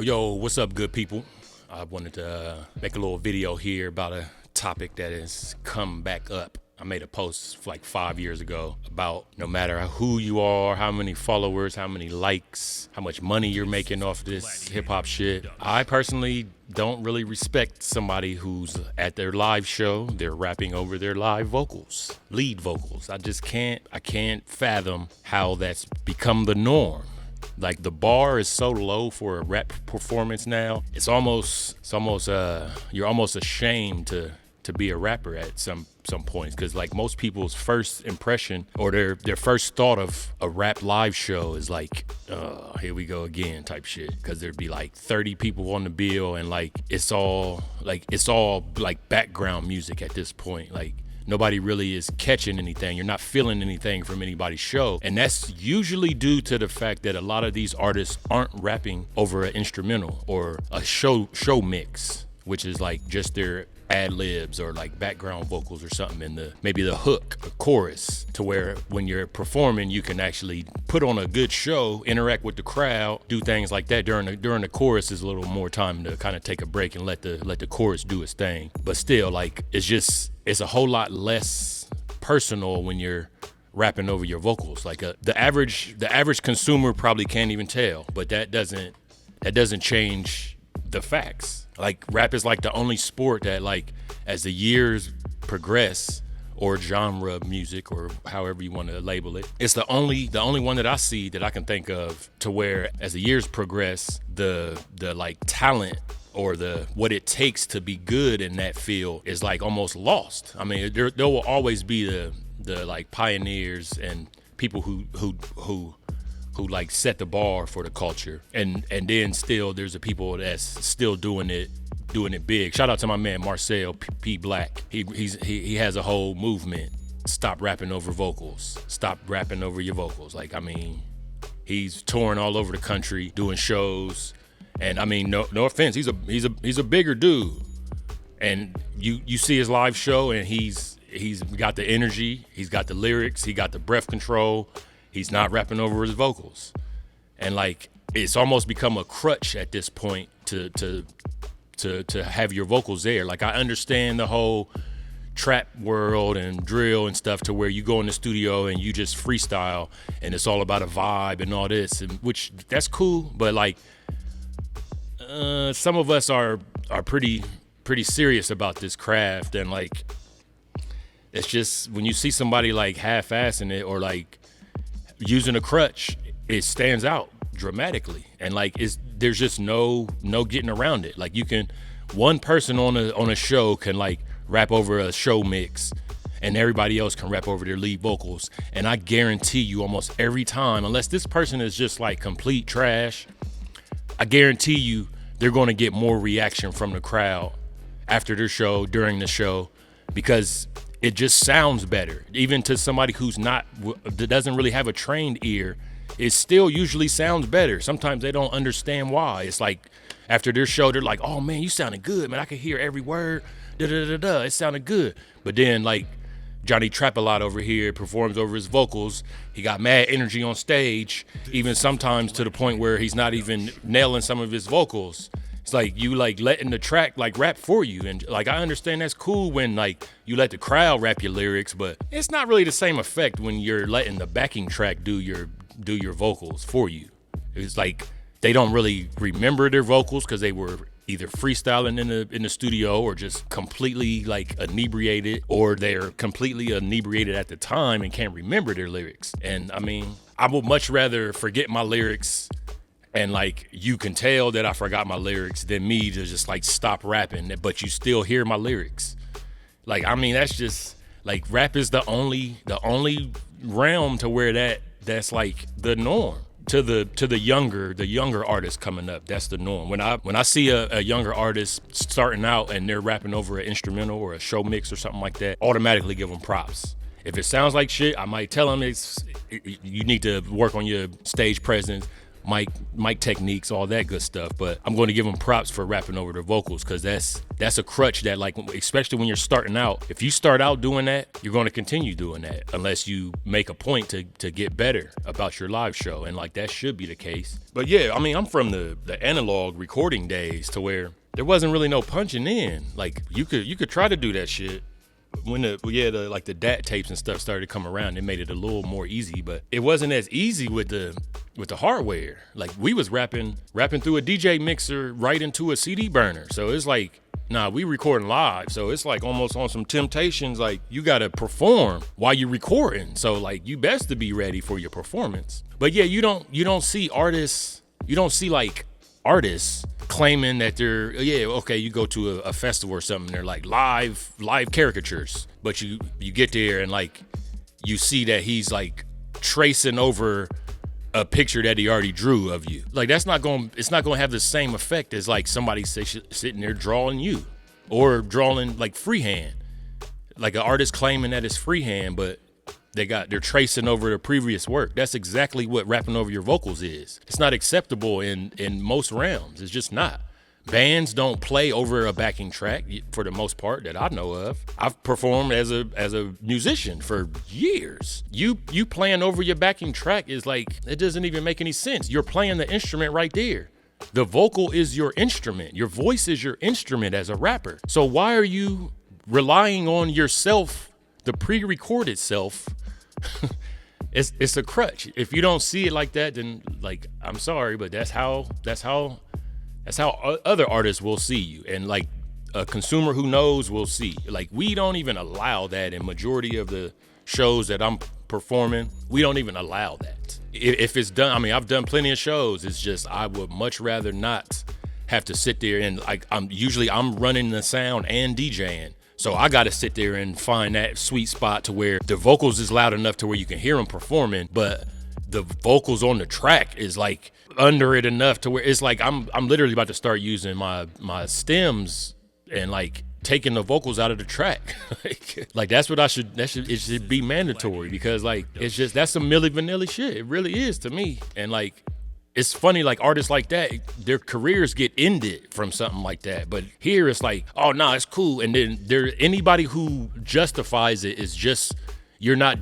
Yo, what's up, good people? I wanted to make a little video here about a topic that has come back up. I made a post like 5 years ago about no matter who you are, how many followers, how many likes, how much money you're making off this hip hop shit. I personally don't really respect somebody who's at their live show, they're rapping over their live vocals, lead vocals. I can't fathom how that's become the norm. Like, the bar is so low for a rap performance now. You're almost ashamed to be a rapper at some points, because like most people's first impression or their first thought of a rap live show is like, here we go again type shit, because there'd be like 30 people on the bill and like it's all like background music at this point. Like, nobody really is catching anything. You're not feeling anything from anybody's show. And that's usually due to the fact that a lot of these artists aren't rapping over an instrumental or a show mix, which is like just their ad libs or like background vocals or something in maybe the hook, the chorus, to where when you're performing, you can actually put on a good show, interact with the crowd, do things like that. During the chorus is a little more time to kind of take a break and let the chorus do its thing. But still, like, it's a whole lot less personal when you're rapping over your vocals. Like, the average consumer probably can't even tell, but that doesn't change the facts. Like, rap is like the only sport that, like, as the years progress, or genre of music, or however you want to label it, it's the only one that I see that I can think of to where as the years progress, the like talent or what it takes to be good in that field is like almost lost. I mean, there will always be the like pioneers and people who like set the bar for the culture, and then still there's the people that's still doing it big. Shout out to my man Marcel P. Black. He has a whole movement. Stop rapping over vocals. Stop rapping over your vocals. Like, I mean, he's touring all over the country doing shows, and I mean, no offense, he's a bigger dude, and you see his live show, and he's got the energy, he's got the lyrics, he got the breath control. He's not rapping over his vocals, and like, it's almost become a crutch at this point to have your vocals there. Like, I understand the whole trap world and drill and stuff, to where you go in the studio and you just freestyle and it's all about a vibe and all this, and which that's cool, but like, some of us are pretty serious about this craft, and like, it's just when you see somebody like half-assing it or like using a crutch, it stands out dramatically, and like, there's just no getting around it. Like, one person on a show can like rap over a show mix, and everybody else can rap over their lead vocals, and I guarantee you almost every time, unless this person is just like complete trash, I guarantee you they're going to get more reaction from the crowd after their show, during the show, because it just sounds better. Even to somebody that doesn't really have a trained ear, it still usually sounds better. Sometimes they don't understand why. It's like, after their show, they're like, oh man, you sounded good, man. I could hear every word. It sounded good. But then, like, Johnny Trap-A-Lot over here performs over his vocals. He got mad energy on stage, even sometimes to the point where he's not even nailing some of his vocals. It's like, you like letting the track like rap for you, and like, I understand that's cool when like you let the crowd rap your lyrics, but it's not really the same effect when you're letting the backing track do your vocals for you. It's like, they don't really remember their vocals because they were either freestyling in the studio, or just completely like inebriated, or they're completely inebriated at the time and can't remember their lyrics. And I mean, I would much rather forget my lyrics, and like, you can tell that I forgot my lyrics, than me to just like stop rapping, but you still hear my lyrics. Like, I mean, that's just like, rap is the only realm to where that's like the norm. To the younger artists coming up, that's the norm. When I see a younger artist starting out and they're rapping over an instrumental or a show mix or something like that, automatically give them props. If it sounds like shit, I might tell them you need to work on your stage presence, mic techniques, all that good stuff. But I'm going to give them props for rapping over their vocals, because that's a crutch that, like, especially when you're starting out, if you start out doing that, you're going to continue doing that unless you make a point to get better about your live show. And like, that should be the case. But yeah, I mean, I'm from the analog recording days to where there wasn't really no punching in. Like, you could try to do that shit. When the DAT tapes and stuff started to come around, it made it a little more easy, but it wasn't as easy with the hardware. Like, we was rapping through a DJ mixer right into a CD burner. So it's like, nah, we recording live. So it's like almost on some Temptations, like, you gotta perform while you recording. So like, you best to be ready for your performance. But yeah, you don't see artists claiming that they're, you go to a festival or something, they're like live caricatures, but you get there and like, you see that he's like tracing over a picture that he already drew of you. Like, it's not gonna have the same effect as like somebody sitting there drawing you, or drawing like freehand, like an artist claiming that it's freehand, but they're tracing over the previous work. That's exactly what rapping over your vocals is. It's not acceptable in most realms. It's just not. Bands don't play over a backing track for the most part that I know of. I've performed as a musician for years. You playing over your backing track is like, it doesn't even make any sense. You're playing the instrument right there. The vocal is your instrument. Your voice is your instrument as a rapper. So why are you relying on yourself, the pre-recorded self? It's a crutch. If you don't see it like that, then like, I'm sorry, but that's how other artists will see you, and like a consumer who knows will see. Like, we don't even allow that in majority of the shows that I'm performing. We don't even allow that. If it's done, I mean, I've done plenty of shows. It's just, I would much rather not have to sit there and like, I'm running the sound and DJing. So I got to sit there and find that sweet spot to where the vocals is loud enough to where you can hear them performing, but the vocals on the track is like under it enough to where it's like, I'm literally about to start using my stems and like taking the vocals out of the track. Like, that's what it should be mandatory, because like, it's just, that's some Milli Vanilli shit. It really is to me. And like, it's funny, like, artists like that, their careers get ended from something like that. But here it's like, oh, no, it's cool. And then anybody who justifies it is just, you're not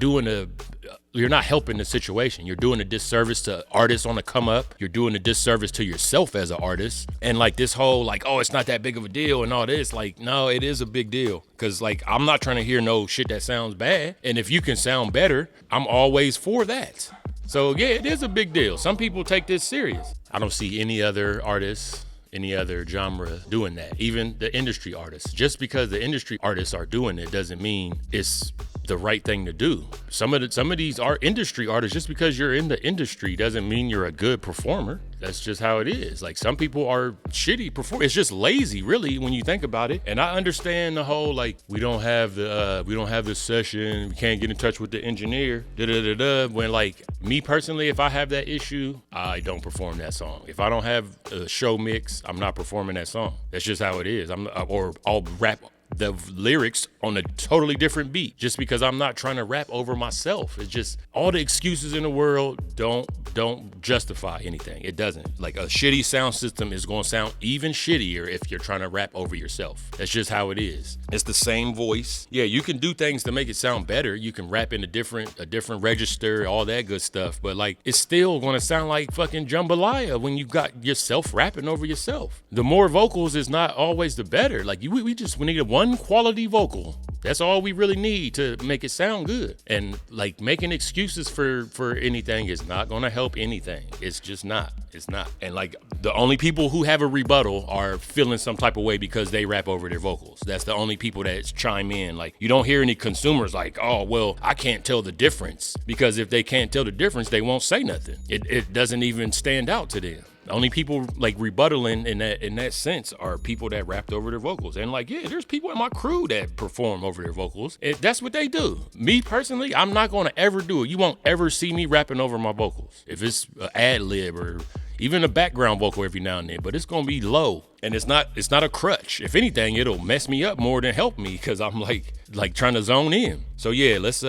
helping the situation. You're doing a disservice to artists on the come up. You're doing a disservice to yourself as an artist. And like, this whole like, oh, it's not that big of a deal and all this, like, no, it is a big deal. Cause like, I'm not trying to hear no shit that sounds bad. And if you can sound better, I'm always for that. So yeah, it is a big deal. Some people take this serious. I don't see any other artists, any other genre doing that. Even the industry artists. Just because the industry artists are doing it doesn't mean it's the right thing to do. Some of these are industry artists. Just because you're in the industry doesn't mean you're a good performer. That's just how it is. Like, some people are shitty performers. It's just lazy, really, when you think about it. And I understand the whole like, we don't have the session, we can't get in touch with the engineer, when like, me personally, if I have that issue, I don't perform that song. If I don't have a show mix, I'm not performing that song. That's just how it is. Or I'll rap the lyrics on a totally different beat, just because I'm not trying to rap over myself. It's just, all the excuses in the world don't justify anything. It doesn't. Like, a shitty sound system is going to sound even shittier if you're trying to rap over yourself. That's just how it is. It's the same voice. Yeah, you can do things to make it sound better. You can rap in a different register, all that good stuff, but like, it's still going to sound like fucking jambalaya when you got yourself rapping over yourself. The more vocals is not always the better. Like, we need one quality vocal. That's all we really need to make it sound good. And like, making excuses for anything is not gonna help anything. It's just not. It's not. And like, the only people who have a rebuttal are feeling some type of way because they rap over their vocals. That's the only people that chime in. Like, you don't hear any consumers like, oh, well, I can't tell the difference. Because if they can't tell the difference, they won't say nothing. It doesn't even stand out to them. The only people like rebuttaling in that sense are people that rapped over their vocals. And like, yeah, there's people in my crew that perform over their vocals. That's what they do. Me personally, I'm not going to ever do it. You won't ever see me rapping over my vocals. If it's an ad lib or even a background vocal every now and then, but it's going to be low. And it's not a crutch. If anything, it'll mess me up more than help me, because I'm like trying to zone in. So yeah, let's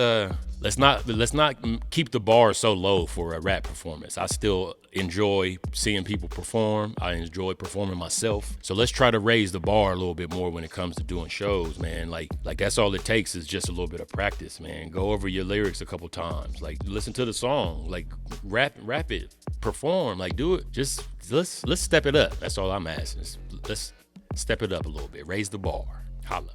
let's not keep the bar so low for a rap performance. I still enjoy seeing people perform. I enjoy performing myself. So let's try to raise the bar a little bit more when it comes to doing shows, man. Like that's all it takes is just a little bit of practice, man. Go over your lyrics a couple times. Like listen to the song. Like rap it. Perform. Like do it. Just let's step it up. That's all I'm asking. Let's step it up a little bit. Raise the bar. Holla.